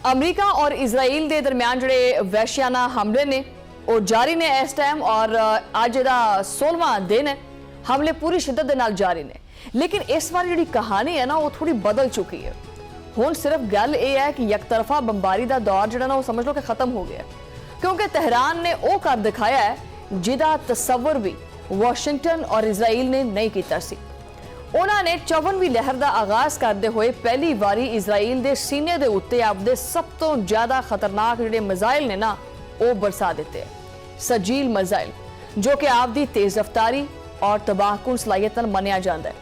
अमरीका और इजराइल के दरम्यान जोड़े वैश्याना हमले ने वो जारी ने इस टाइम और अज का 16वां दिन है। हमले पूरी शिद्दत के नाल जारी ने, लेकिन इस बार जी कहानी है ना वो थोड़ी बदल चुकी है। हुण सिर्फ गल ये है कि यकतरफा बंबारी का दौर जो ना वो समझ लो कि खत्म हो गया, क्योंकि तेहरान ने वो कर दिखाया है जिहदा तसव्वुर भी वाशिंगटन और इजराइल ने नहीं किया सी। उन्होंने 54वीं लहर का आगाज करते हुए पहली बारी इजराइल के सीने के उत्ते आपदे सब तो ज्यादा खतरनाक जिहड़े मिसाइल ने ना वो बरसा दिते। सजील मिसाइल जो कि आपदी तेज रफ्तारी और तबाहकुन सलाहियत नाल मनिया जाता है।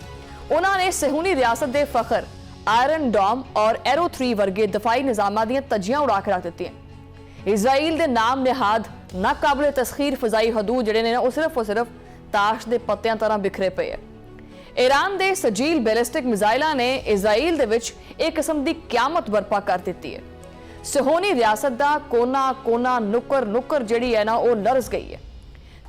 उन्होंने सहूनी रियासत के फखर आयरन डॉम और एरो 3 वर्गे दफाई निजामां दियां तजियां उड़ा के रख दित्तियां। इजराइल के नाम निहाद नाकाबिले तस्खीर फजाई हदूद जिहड़े ने सिर्फ ताश के पत्तियां तरह बिखरे पे है। ईरान के सजील बैलिस्टिक मिसाइलों ने इजराइल दे विच एक किस्म की क्यामत बर्पा कर दी है। सहूनी रियासत का कोना कोना नुक्कर नुक्कर जिहड़ी है ना वो लरस गई है।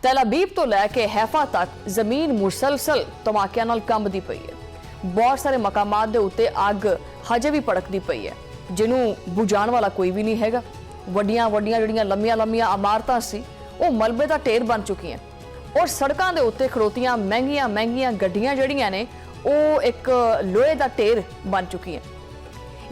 तेल अवीव तो लैके हैफा तक जमीन मुसलसल धमाकियां नाल कंबदी पई है। बहुत सारे मकामात दे उत्ते अग हजे भी भड़कदी पई है, जिन्हों बुझाण वाला कोई भी नहीं हैगा। वड्डियां वड्डियां जिहड़ियां लंबियां लंबियां इमारतां सी वो मलबे का ढेर बन चुकी हैं और सड़कों के उत्ते खड़ोतियां महंगियां महंगियां गड्डियां जिहड़ियां ने वो एक लोहे का ढेर बन चुकी हैं।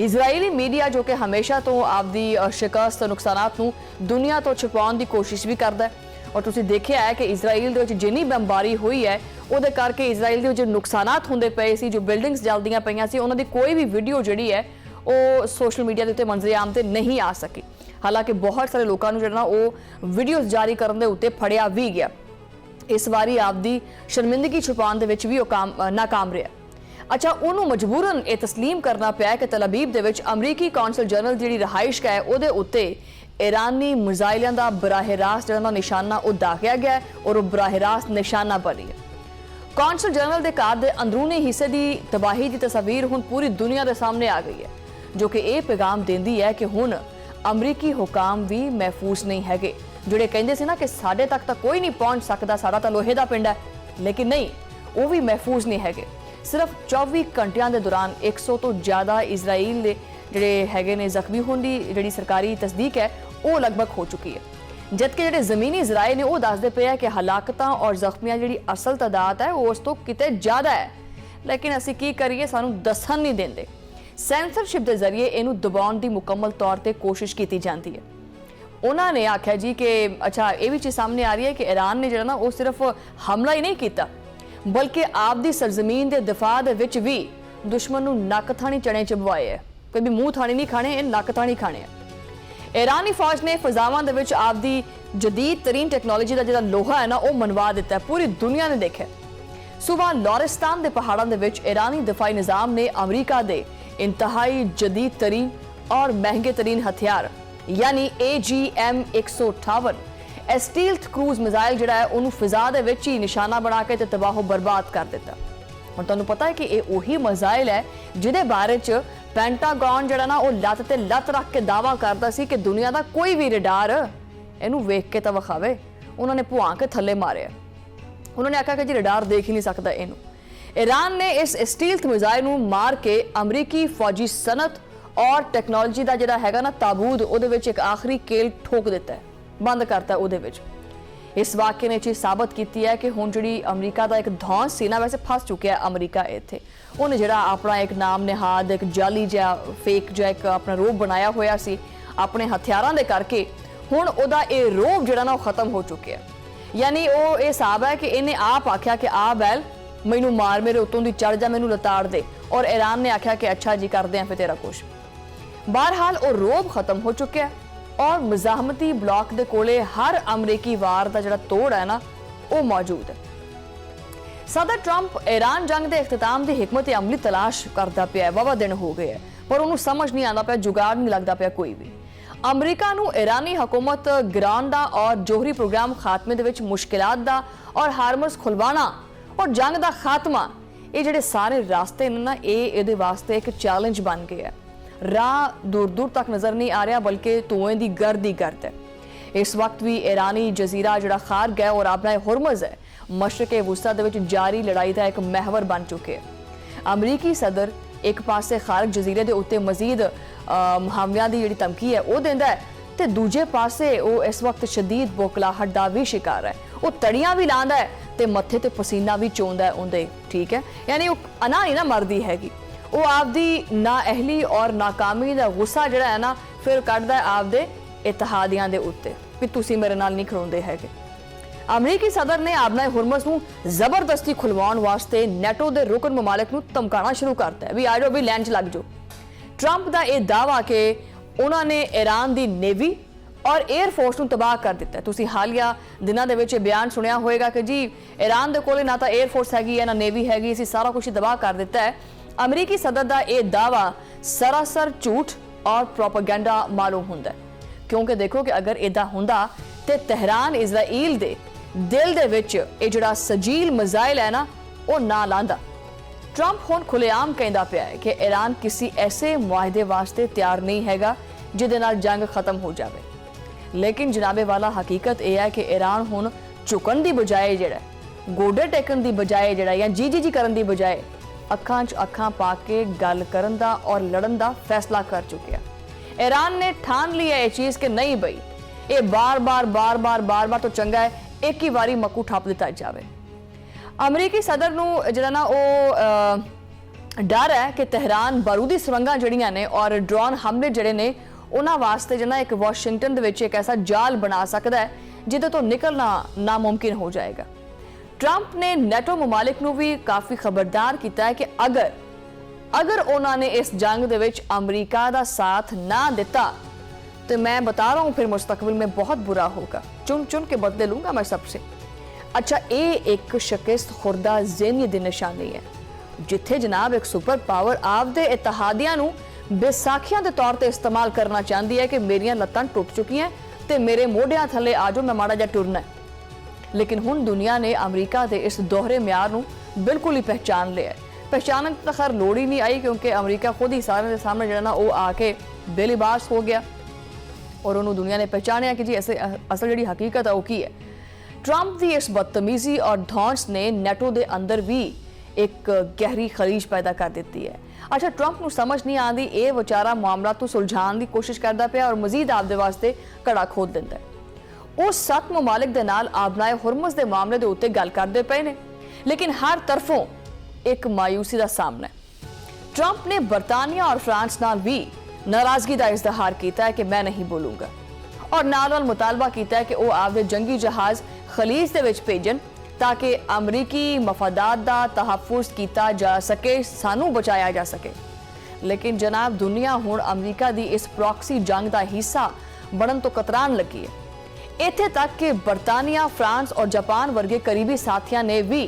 इजराइली मीडिया जो कि हमेशा तो आपदी शिकस्त नुकसानात नूं दुनिया तो छुपाउण की कोशिश भी करता है, और तुसीं देखिया है कि इजराइल दे विच जिन्नी बमबारी हुई है उहदे करके इजराइल दे जो नुकसानात हुंदे पए सी, जो बिल्डिंग्स जलदियां पईयां सी, उन्हां दी कोई भी वीडियो जिहड़ी है वो सोशल मीडिया के उत्ते मंजरे आम ते नहीं आ सकी। हालांकि बहुत सारे लोगों नूं जिहड़ा वो वीडियोज़ जारी करन दे उत्ते फड़िया भी गया। इस बारी आपदी शर्मिंदगी छुपाउण दे विच भी वो नाकाम रहा। अच्छा, उन्होंने मजबूरन ये तस्लीम करना पाया कि तल अवीव दे विच अमरीकी कौंसल जनरल जी रिहाइश है उहदे उत्ते ईरानी मिसाइलों का बराह रास्त जिहड़ा निशाना वो दागिया गया है और वो बराह रास्त निशाना बनी है। कौंसल जनरल के घर के अंदरूनी हिस्से की तबाही की तस्वीर हुण पूरी दुनिया के सामने आ गई है, जो कि यह पैगाम देंदी है कि हुण अमरीकी हुकाम भी महफूज नहीं हैगे। जिहड़े कहिंदे सी ना कि साडे तक तो कोई नहीं पहुंच सकता, साडा तो लोहे का पिंड है, लेकिन नहीं, वो भी महफूज नहीं हैगे। सिर्फ 24 घंटियां के दौरान 100 तो ज़्यादा इजराइल के जिहड़े हैगे ने जख्मी होने की जिहड़ी सरकारी तस्दीक है वो लगभग हो चुकी है, जबकि जिहड़े ज़मीनी जराए ने वो दसदे पे है कि हलाकतां और जख्मियां जिहड़ी असल तादाद है वो उस तो किते ज़्यादा है, लेकिन असीं की करिए सानूं दस्सण नहीं देंदे। सेंसरशिप के जरिए इनू दबाउण की मुकम्मल तौर पर कोशिश की जाती है। उन्होंने आख्या जी कि अच्छा ये भी चीज़ सामने आ रही है कि ईरान ने जो ना वो सिर्फ हमला ही नहीं किया, बल्कि आपदी सरजमीन के दिफा दे विच भी दुश्मन नूं नक थाणी चने चबवाए है। कोई भी मुंह थाणी नहीं खाने, ये नक थाणी खाने है। ईरानी फौज ने फिजावां दे विच आपदी जदीद तरीन टेक्नोलॉजी का जो लोहा है ना वो मनवा दिता है, पूरी दुनिया ने देखा। सुबह लॉरिस्तान के पहाड़ों के विच ईरानी दिफाई निज़ाम ने अमरीका के इंतहाई जदीद तरीन और महंगे तरीन हथियार यानी AGM 158 स्टील्थ क्रूज मिसाइल जिहड़ा है उन्होंने फिजा दे विच ही निशाना बना के तबाहो बर्बाद कर दिता। और तुहानूं पता है कि ये वही मिसाइल है जिहदे बारे च पेंटागॉन जिहड़ा ना वो लत्त ते लत्त रख के दावा करता सी कि दुनिया का कोई भी रडार इहनूं वेख के तां विखावे। उन्होंने भुआ के थल्ले मारे। उन्होंने आख्या कि जी रडार देख ही नहीं सकता इहनूं। ईरान ने इस स्टील्थ मिसाइल नूं मार के अमरीकी फौजी सनत और टेक्नोलॉजी का जिहड़ा हैगा ना ताबूत उहदे विच एक आखिरी केल ठोक दिता है, बंद करता है उहदे विच। इस वाक्य ने चीज़ साबित की है कि हुण जिहड़ी अमरीका का एक धौंस सी ना, वैसे फस चुकिया है अमरीका इत्थे। उन्हें जिहड़ा अपना एक नाम निहाद एक जाली जिहा फेक जिहा एक अपना रूप बनाया होया सी अपने हथियारों के करके, हुण उहदा ये रूप जिहड़ा ना खत्म हो चुकिया है। यानी वो ये हिसाब है कि इन्हें आप आख्या कि आ बैल मैनू मार, मेरे उत्तों दी चढ़ जा, मैनू लताड़ दे, और ईरान ने आख्या कि अच्छा जी करते हैं फिर तेरा कुछ। बहरहाल वो रोब खत्म हो चुका है और मज़ाहमती ब्लॉक के कोले हर अमरीकी वार का जिहड़ा तोड़ है ना वो मौजूद है। सदर ट्रंप ईरान जंग के इख्तिताम की हिकमत अमली तलाश करता पाया, वावा दिन हो गए है, पर उन्होंने समझ नहीं आता पाया, जुगाड़ नहीं लगता पाया कोई भी। अमरीका नूं ईरानी हुकूमत गिराउण दा और जोहरी प्रोग्राम खात्मे दे विच मुश्किलात दा और हारमस खुलवाना और जंग का खात्मा, ये जिहड़े सारे रास्ते ने ना ये वास्ते एक चैलेंज बन गए है। राह दूर दूर तक नजर नहीं आ रहा, बल्कि धुएं की गर्द ही गर्द है। इस वक्त भी ईरानी जजीरा जिहड़ा खार्ग है और अपना हुरमज है मशरक वुस्ता दे विच जारी लड़ाई का एक महवर बन चुके हैं। अमरीकी सदर एक पासे खार्ग जजीरे के उत्ते मजीद ਹਮਲਿਆਂ ਦੀ ਜਿਹੜੀ ਧਮਕੀ ਹੈ ਉਹ ਦਿੰਦਾ ਹੈ ਤੇ ਦੂਜੇ ਪਾਸੇ ਉਹ ਇਸ ਵਕਤ ਸ਼ਦੀਦ ਬੋਖਲਾਹਟ ਦਾ ਵੀ ਸ਼ਿਕਾਰ ਹੈ। ਉਹ ਤੜੀਆਂ ਵੀ ਲਾਉਂਦਾ ਹੈ ਤੇ ਮੱਥੇ ਤੇ ਪਸੀਨਾ ਵੀ ਚੋਂਦਾ ਹੈ ਉਹਦੇ, ਠੀਕ ਹੈ। ਯਾਨੀ ਉਹ ਅਨਾ ਨਹੀਂ ਨਾ ਮਰਦੀ ਹੈਗੀ, ਉਹ ਆਪਦੀ ਨਾਅਹਿਲੀ ਔਰ ਨਾਕਾਮੀ ਦਾ ਗੁੱਸਾ ਜਿਹੜਾ ਹੈ ਨਾ ਫਿਰ ਕੱਢਦਾ ਹੈ ਆਪਦੇ ਇਤਿਹਾਦੀਆਂ ਦੇ ਉੱਤੇ ਵੀ ਤੁਸੀਂ ਮੇਰੇ ਨਾਲ ਨਹੀਂ ਖੜੋਂਦੇ ਹੈਗੇ। ਅਮਰੀਕੀ ਸਦਰ ਨੇ ਆਪਣਾ ਹੁਰਮਜ਼ ਨੂੰ ਜ਼ਬਰਦਸਤੀ ਖੁਲਵਾਉਣ ਵਾਸਤੇ ਨੈਟੋ ਦੇ ਰੁਕਨ ਮਮਾਲਿਕ ਨੂੰ ਧਮਕਾਉਣਾ ਸ਼ੁਰੂ ਕਰਤਾ ਹੈ ਵੀ ਆ ਜਾਓ ਵੀ ਲਾਈਨ 'ਚ ਲੱਗ ਜਾਓ। ਟਰੰਪ ਦਾ ਇਹ ਦਾਅਵਾ ਕਿ ਉਹਨਾਂ ਨੇ ਈਰਾਨ ਦੀ ਨੇਵੀ ਔਰ 에ਅਰ ਫੋਰਸ ਨੂੰ ਤਬਾਹ ਕਰ ਦਿੱਤਾ। ਤੁਸੀਂ ਹਾਲੀਆ ਦਿਨਾਂ ਦੇ ਵਿੱਚ ਇਹ ਬਿਆਨ ਸੁਣਿਆ ਹੋਵੇਗਾ ਕਿ ਜੀ ਈਰਾਨ ਦੇ ਕੋਲੇ ਨਾ ਤਾਂ 에ਅਰ ਫੋਰਸ ਹੈਗੀ ਹੈ ਨਾ ਨੇਵੀ ਹੈਗੀ, ਅਸੀਂ ਸਾਰਾ ਕੁਝ ਤਬਾਹ ਕਰ ਦਿੱਤਾ ਹੈ। ਅਮਰੀਕੀ ਸਦਰ ਦਾ ਇਹ ਦਾਅਵਾ ਸਰਾਸਰ ਝੂਠ ਔਰ ਪ੍ਰੋਪੇਗੈਂਡਾ ਮਾਲੂਮ ਹੁੰਦਾ, ਕਿਉਂਕਿ ਦੇਖੋ ਕਿ ਅਗਰ ਇਦਾਂ ਹੁੰਦਾ ਤੇ ਤਹਿਰਾਨ ਇਜ਼ਰਾਈਲ ਦੇ ਦਿਲ ਦੇ ਵਿੱਚ ਇਹ ਜਿਹੜਾ ਸਜੀਲ ਮਿਜ਼ਾਈਲ ਹੈ ਨਾ ਉਹ ਨਾ ਲਾਂਦਾ। ਟਰੰਪ ਹੁਣ ਖੁੱਲ੍ਹੇਆਮ ਕਹਿੰਦਾ ਪਿਆ ਹੈ ਕਿ ਈਰਾਨ ਕਿਸੇ ਐਸੇ ਮੁਆਹਦੇ ਵਾਸਤੇ ਤਿਆਰ ਨਹੀਂ ਹੈਗਾ ਜਿਹਦੇ ਨਾਲ ਜੰਗ ਖਤਮ ਹੋ ਜਾਵੇ। ਲੇਕਿਨ ਜਨਾਬੇ ਵਾਲਾ ਹਕੀਕਤ ਇਹ ਹੈ ਕਿ ਈਰਾਨ ਹੁਣ ਝੁਕਣ ਦੀ ਬਜਾਏ ਜਿਹੜਾ ਗੋਡੇ ਟੇਕਣ ਦੀ ਬਜਾਏ ਜਿਹੜਾ ਜਾਂ ਜੀ ਕਰਨ ਦੀ ਬਜਾਏ ਅੱਖਾਂ 'ਚ ਅੱਖਾਂ ਪਾ ਕੇ ਗੱਲ ਕਰਨ ਦਾ ਔਰ ਲੜਨ ਦਾ ਫੈਸਲਾ ਕਰ ਚੁੱਕਿਆ। ईरान ने ठान लिया ये चीज कि नहीं भाई ये बार बार तो चंगा है एक ही बारी मक्कू ठप दिता जाए। अमरीकी सदर नूं जिहड़ा ना वो डर है कि तहरान बारूदी सुरंगां जड़ियां ने और ड्रोन हमले जड़े ने उन्हां वास्ते जिहड़ा एक वाशिंगटन दे विच एक ऐसा जाल बना सकदा है जिहदे तो निकलना नामुमकिन हो जाएगा। ट्रंप ने नेटो ममालिक नूं भी काफ़ी खबरदार किया है कि अगर उन्होंने इस जंग दे विच अमरीका का साथ ना दिता तो मैं बता रहा हूँ फिर मुस्तकबिल में बहुत बुरा होगा, चुन चुन के बदले लूंगा मैं सबसे। अच्छा, ये एक शिकस्त खुर्दा ज़हनी दी निशानी है जिथे जनाब एक सुपर पावर आपदे इतिहादियां नूं बेसाखियां दे तौर ते इस्तेमाल करना चाहती है कि मेरियां लत्तां टुट चुकियां ते मेरे मोढियां थले आ जाओ, मैं माड़ा जा टुरना है। लेकिन हुण दुनिया ने अमरीका के इस दोहरे म्यार नूं बिल्कुल ही पहचान लिया है। पहचानने तो खैर लोड़ ही नहीं आई क्योंकि अमरीका खुद ही सारे सामने जो ना वो आके बेलिबास हो गया और उन्होंने दुनिया ने पहचानिया कि जी ऐसे असल जी हकीकत है वो की है। ट्रंप की इस बदतमीजी और धौंस ने नेटो के अंदर भी एक गहरी खलीज पैदा कर दी है। अच्छा, ट्रंप को समझ नहीं आती ये विचारा मामला तो सुलझाने की कोशिश करता पाया और मजीद आपके वास्ते कड़ा खोद दिता है। वो 7 ममालिक दे नाल आबनाए हुरमुज़ के मामले के उत्ते गल करते पे ने, लेकिन हर तरफों एक मायूसी का सामना है। ट्रंप ने बरतानिया और फ्रांस नाल भी नाराजगी का इजहार किया है कि मैं नहीं बोलूंगा और नाल मुतालबा किया है कि वो आपके जंगी जहाज खलीज के विच भेजन ताकि अमरीकी मफादात का तहफ़ुज़ किया जा सके, सानू बचाया जा सके। लेकिन जनाब दुनिया हुण अमरीका की इस प्रॉक्सी जंग का हिस्सा बनन तो कतरान लगी है। इत्थे तक कि बरतानिया, फ्रांस और जापान वर्गे करीबी साथियों ने भी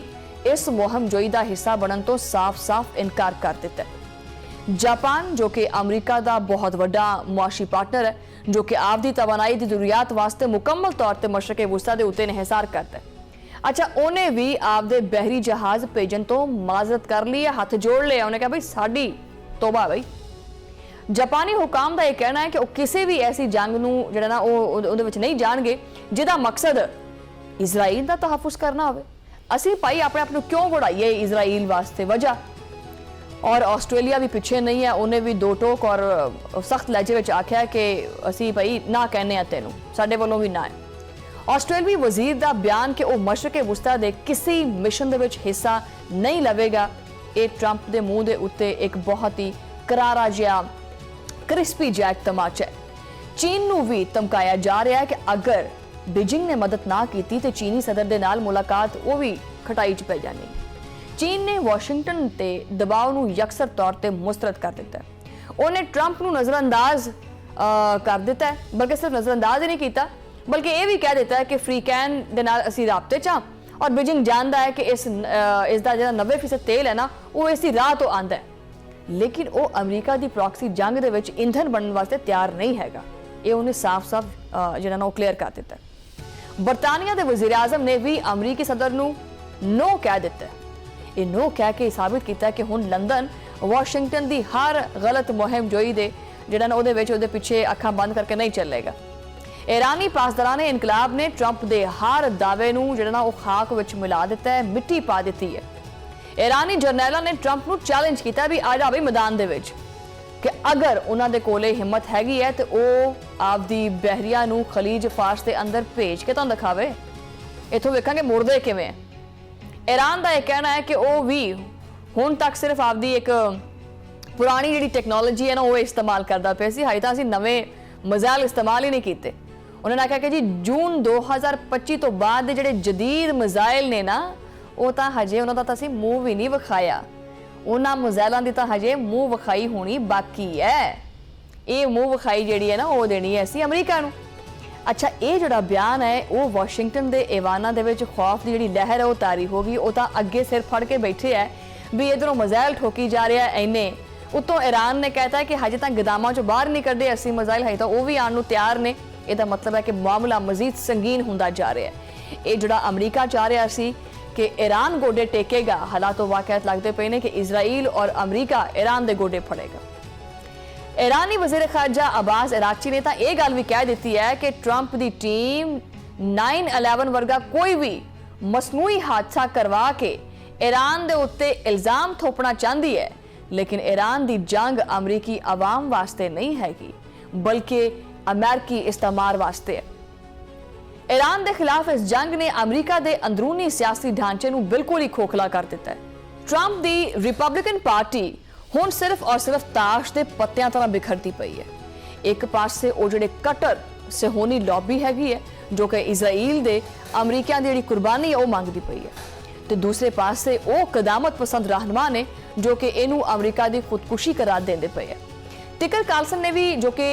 इस मुहिम जोई का हिस्सा बनन तो साफ साफ इनकार कर दिता है। जापान जो कि अमरीका का बहुत बड़ा मुआशी पार्टनर है, जो कि आपकी तवानाई की जरूरियात वास्ते मुकम्मल तौर पर मशरक़े वुस्ता के उत्ते इन्हिसार करता है। अच्छा, उन्हें भी आपदे बहरी जहाज भेजन तो माजरत कर ली है, हाथ जोड़ लिया। उन्हें कहा भाई साड़ी तोबा भाई। जापानी हुकाम का यह कहना है कि वो किसी भी ऐसी जंग नूं जिहड़ा ना उहदे विच नहीं जाणगे जिहदा मकसद इजराइल का तहफ़ुज़ करना होवे। असीं भाई अपने आप नूं क्यों बढ़ाइए इजराइल वास्ते वजह। और ऑस्ट्रेलिया भी पिछे नहीं है, उन्हें भी दो टोक और सख्त लहजे विच आख्या कि असीं भाई ना कहने आ तैनूं, साडे वल्लों भी ना है। ऑस्ट्रेलवी वजीर का बयान कि वह मशरक़े वुस्ता के किसी मिशन दे विच हिस्सा नहीं लवेगा, ये ट्रंप के मूँह के उत्ते एक बहुत ही करारा जिहा क्रिस्पी जिहा एक तमाचा है। चीन नूं भी धमकाया जा रहा है कि अगर बीजिंग ने मदद ना की तो चीनी सदर के नाल मुलाकात वो भी खटाई च पै जानी। चीन ने वाशिंगटन ते दबाव नूं यकसर तौर पर मुस्तरद कर दिता है। उन्हें ट्रंप नूं नज़रअंदाज कर दिता है, बल्कि सिर्फ नज़रअंदाज ही नहीं किया बल्कि ये भी कह देता है कि फ्री कैन दे नाल असीं राबते च हां और बीजिंग जानता है कि इसका जो 90% तेल है ना वो इसी राह तो आंदा है। लेकिन वो अमरीका की प्रॉक्सी जंग दे विच ईंधन बनने वास्ते तैयार नहीं हैगा, ये उन्हें साफ साफ जो ना क्लीयर कर दिता है। बरतानिया के वज़ीर आज़म ने भी अमरीकी सदर नूं नो कह दिता है। ये नो कह के साबित किया कि हुण लंदन वाशिंगटन की हर गलत मुहिम जोई दे जिहड़ा ना उहदे विच उहदे पिछे अखां बंद करके नहीं चलेगा। ईरानी पासदाराने इनकलाब ने ट्रंप के हर दावे नूं जिहड़ा ना वो खाक विच मिला दिता है, मिट्टी पा दी है। ईरानी जरनैलों ने ट्रंप नूं चैलेंज किया भी आ जा भी मैदान दे विच। ਕਿ ਅਗਰ ਉਹਨਾਂ ਦੇ ਕੋਲੇ ਹਿੰਮਤ ਹੈਗੀ ਹੈ ਤੇ ਉਹ ਆਪਦੀ ਬਹਿਰੀਆ ਨੂੰ ਖਲੀਜ ਫਾਰਸ ਦੇ ਅੰਦਰ ਭੇਜ ਕੇ ਤੁਹਾਨੂੰ ਦਿਖਾਵੇ। ਇਥੋਂ ਵੇਖਾਂਗੇ ਮੁੜਦੇ ਕਿਵੇਂ ਹੈ। ਈਰਾਨ ਦਾ ਇਹ ਕਹਿਣਾ ਹੈ ਕਿ ਉਹ ਵੀ ਹੁਣ ਤੱਕ ਸਿਰਫ ਆਪਦੀ ਇੱਕ ਪੁਰਾਣੀ ਜਿਹੜੀ ਟੈਕਨੋਲੋਜੀ ਹੈ ਨਾ ਉਹ ਇਸਤੇਮਾਲ ਕਰਦਾ ਪਿਆ ਸੀ, ਹਾਈ ਤਾਂ ਅਸੀਂ ਨਵੇਂ ਮਿਜ਼ਾਈਲ ਇਸਤੇਮਾਲ ਹੀ ਨਹੀਂ ਕੀਤੇ। ਉਹਨਾਂ ਨੇ ਆਖਿਆ ਕਿ ਜੀ ਜੂਨ 2025 ਤੋਂ ਬਾਅਦ ਦੇ ਜਿਹੜੇ ਜਦੀਦ ਮਿਜ਼ਾਈਲ ਨੇ ਨਾ ਉਹ ਤਾਂ ਹਜੇ ਉਹਨਾਂ ਦਾ ਤਾਂ ਅਸੀਂ ਮੂੰਹ ਵੀ ਨਹੀਂ ਵਿਖਾਇਆ, ਉਹਨਾਂ ਮਿਜ਼ਾਈਲਾਂ ਦੀ ਤਾਂ ਹਜੇ ਮੂੰਹ ਵਿਖਾਈ ਹੋਣੀ ਬਾਕੀ ਹੈ। ਇਹ ਮੂੰਹ ਵਿਖਾਈ ਜਿਹੜੀ ਹੈ ਨਾ ਉਹ ਦੇਣੀ ਹੈ ਅਸੀਂ ਅਮਰੀਕਾ ਨੂੰ। ਅੱਛਾ, ਇਹ ਜਿਹੜਾ ਬਿਆਨ ਹੈ ਉਹ ਵਾਸ਼ਿੰਗਟਨ ਦੇ ਈਵਾਨਾਂ ਦੇ ਵਿੱਚ ਖੌਫ ਦੀ ਜਿਹੜੀ ਲਹਿਰ ਹੈ ਉਹ ਤਾਰੀ ਹੋ ਗਈ। ਉਹ ਤਾਂ ਅੱਗੇ ਸਿਰ ਫੜ ਕੇ ਬੈਠੇ ਹੈ ਵੀ ਇਧਰੋਂ ਮਿਜ਼ਾਈਲ ਠੋਕੀ ਜਾ ਰਿਹਾ ਇੰਨੇ, ਉੱਤੋਂ ਈਰਾਨ ਨੇ ਕਹਿਤਾ ਕਿ ਹਜੇ ਤਾਂ ਗਦਾਮਾਂ ਚੋਂ ਬਾਹਰ ਨਹੀਂ ਕੱਢੇ ਅਸੀਂ ਮਿਜ਼ਾਈਲ, ਹੈ ਤਾਂ ਉਹ ਵੀ ਆਉਣ ਨੂੰ ਤਿਆਰ ਨੇ। ਇਹਦਾ ਮਤਲਬ ਹੈ ਕਿ ਮਾਮਲਾ ਮਜ਼ੀਦ ਸੰਗੀਨ ਹੁੰਦਾ ਜਾ ਰਿਹਾ ਹੈ। ਇਹ ਜਿਹੜਾ ਅਮਰੀਕਾ ਚਾਹ ਰਿਹਾ ਸੀ ਕਿ ਈਰਾਨ ਗੋਡੇ ਟੇਕੇਗਾ, ਹਾਲਾਤੋਂ ਵਾਕਿਆਤ ਲੱਗਦੇ ਪਏ ਨੇ ਕਿ ਇਜ਼ਰਾਈਲ ਔਰ ਅਮਰੀਕਾ ਈਰਾਨ ਦੇ ਗੋਡੇ ਫੜੇਗਾ। ईरानी वज़ीर ख़ारजा अब्बास अरागची ने तो यह गल भी कह दी है कि ट्रंप की टीम 9/11 वर्गा कोई भी मसनूई हादसा करवा के ईरान के उत्ते इल्ज़ाम थोपना चाहती है, लेकिन ईरान की जंग अमरीकी आवाम वास्ते नहीं हैगी बल्कि अमेरिकी इस्तेमार वास्ते है। ईरान के खिलाफ इस जंग ने अमरीका के अंदरूनी सियासी ढांचे को बिल्कुल ही खोखला कर दिता है। ट्रंप की रिपब्लिकन पार्टी ਹੁਣ ਸਿਰਫ ਔਰ ਸਿਰਫ ਤਾਸ਼ ਦੇ ਪੱਤਿਆਂ ਤਰ੍ਹਾਂ ਬਿਖਰਦੀ ਪਈ ਹੈ। ਇੱਕ ਪਾਸੇ ਉਹ ਜਿਹੜੇ ਕਟਰ ਸਹੂਨੀ ਲੌਬੀ ਹੈਗੀ ਹੈ ਜੋ ਕਿ ਇਜ਼ਰਾਈਲ ਦੇ ਅਮਰੀਕਾ ਦੀ ਜਿਹੜੀ ਕੁਰਬਾਨੀ ਹੈ ਉਹ ਮੰਗਦੀ ਪਈ ਹੈ, ਤੇ ਦੂਸਰੇ ਪਾਸੇ ਉਹ ਕਦਾਮਤ ਪਸੰਦ ਰਹਿਨੁਮਾ ਨੇ ਜੋ ਕਿ ਇਹਨੂੰ ਅਮਰੀਕਾ ਦੀ ਖੁਦਕੁਸ਼ੀ ਕਰਾਰ ਦਿੰਦੇ ਪਏ ਹੈ। ਟਿਕਰ ਕਾਰਲਸਨ ਨੇ ਵੀ ਜੋ ਕਿ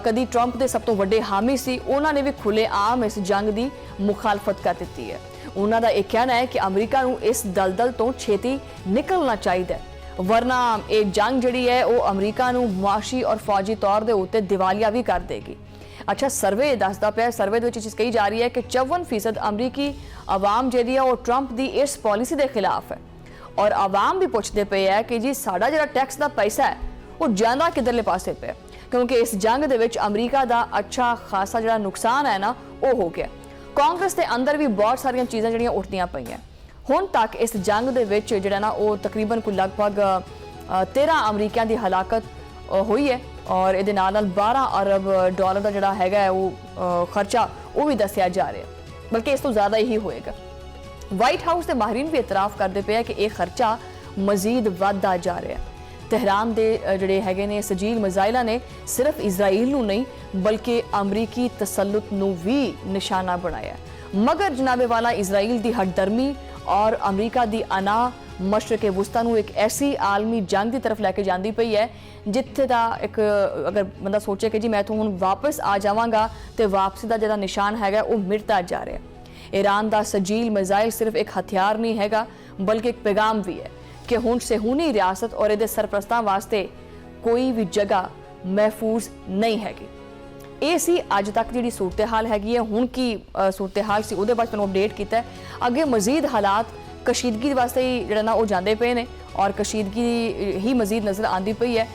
ਕਦੀ ਟਰੰਪ ਦੇ ਸਭ ਤੋਂ ਵੱਡੇ ਹਾਮੀ ਸੀ, ਉਹਨਾਂ ਨੇ ਵੀ ਖੁੱਲੇ ਆਮ ਇਸ ਜੰਗ ਦੀ ਮੁਖਾਲਫਤ ਕਰ ਦਿੱਤੀ ਹੈ। ਉਹਨਾਂ ਦਾ ਇਹ ਕਹਿਣਾ ਹੈ ਕਿ ਅਮਰੀਕਾ ਨੂੰ ਇਸ ਦਲਦਲ ਤੋਂ ਛੇਤੀ ਨਿਕਲਣਾ ਚਾਹੀਦਾ ਹੈ, वरना ये जंग जिहड़ी है वो अमरीका नूं मुआशी और फौजी तौर के उत्ते दिवालिया भी कर देगी। अच्छा, सर्वे दसदा पिया, सर्वे दे विच चीज़ कही जा रही है कि 54% अमरीकी आवाम जिहड़ी है वो ट्रंप की इस पॉलिसी के खिलाफ है, और आवाम भी पुछदे पे है कि जी साडा जिहड़ा टैक्स का पैसा है वो जांदा किधरले पासे पे, क्योंकि इस जंग दे विच अमरीका का अच्छा खासा जिहड़ा नुकसान है ना वो हो गया। कांग्रेस के अंदर भी बहुत सारियां चीज़ां जिहड़ियां उठदियां पईयां। ਹੁਣ ਤੱਕ ਇਸ ਜੰਗ ਦੇ ਵਿੱਚ ਜਿਹੜਾ ਨਾ ਉਹ ਤਕਰੀਬਨ ਕੋਈ ਲਗਭਗ 13 ਅਮਰੀਕੀਆਂ ਦੀ ਹਲਾਕਤ ਹੋਈ ਹੈ, ਔਰ ਇਹਦੇ ਨਾਲ 12 ਅਰਬ ਡਾਲਰ ਦਾ ਜਿਹੜਾ ਹੈਗਾ ਉਹ ਖਰਚਾ ਉਹ ਵੀ ਦੱਸਿਆ ਜਾ ਰਿਹਾ, ਬਲਕਿ ਇਸ ਤੋਂ ਜ਼ਿਆਦਾ ਹੀ ਹੋਏਗਾ। ਵਾਈਟ ਹਾਊਸ ਦੇ ਮਾਹਿਰੀਨ ਵੀ ਇਤਰਾਫ ਕਰਦੇ ਪਏ ਕਿ ਇਹ ਖਰਚਾ ਮਜ਼ੀਦ ਵਧਦਾ ਜਾ ਰਿਹਾ। ਤਹਿਰਾਨ ਦੇ ਜਿਹੜੇ ਹੈਗੇ ਨੇ ਸਜੀਲ ਮਿਜ਼ਾਈਲਾਂ ਨੇ ਸਿਰਫ ਇਜ਼ਰਾਈਲ ਨੂੰ ਨਹੀਂ ਬਲਕਿ ਅਮਰੀਕੀ ਤਸੱਲੁਤ ਨੂੰ ਵੀ ਨਿਸ਼ਾਨਾ ਬਣਾਇਆ। मगर जनाबे वाला इजराइल की हटदर्मी और अमरीका की अना मशरक़े वुस्ता नूं एक ऐसी आलमी जंग की तरफ लैके जाती पई है जिथे दा एक अगर बंदा सोचे कि जी मैं तो हुण वापस आ जावांगा तो वापसी का जिहड़ा निशान हैगा वो मिटता जा रहा। ईरान का सजील मिज़ाइल सिर्फ एक हथियार नहीं हैगा बल्कि एक पैगाम भी है कि हुण सहूनी रियासत और इहदे सरपरस्तां वास्ते कोई भी जगह महफूज नहीं हैगी। ਇਹ ਸੀ ਅੱਜ ਤੱਕ ਜਿਹੜੀ ਸੂਰਤ-ਏ-ਹਾਲ ਹੈਗੀ ਹੈ। ਹੁਣ ਕੀ ਸੂਰਤ-ਏ-ਹਾਲ ਸੀ ਉਹਦੇ ਬਾਰੇ ਤੁਹਾਨੂੰ ਅਪਡੇਟ ਕੀਤਾ ਹੈ। ਅੱਗੇ ਮਜ਼ੀਦ ਹਾਲਾਤ ਕਸ਼ੀਦਗੀ ਵਾਸਤੇ ਹੀ ਜਿਹੜਾ ਨਾ ਉਹ ਜਾਂਦੇ ਪਏ ਨੇ, ਔਰ ਕਸ਼ੀਦਗੀ ਹੀ ਮਜ਼ੀਦ ਨਜ਼ਰ ਆਉਂਦੀ ਪਈ ਹੈ।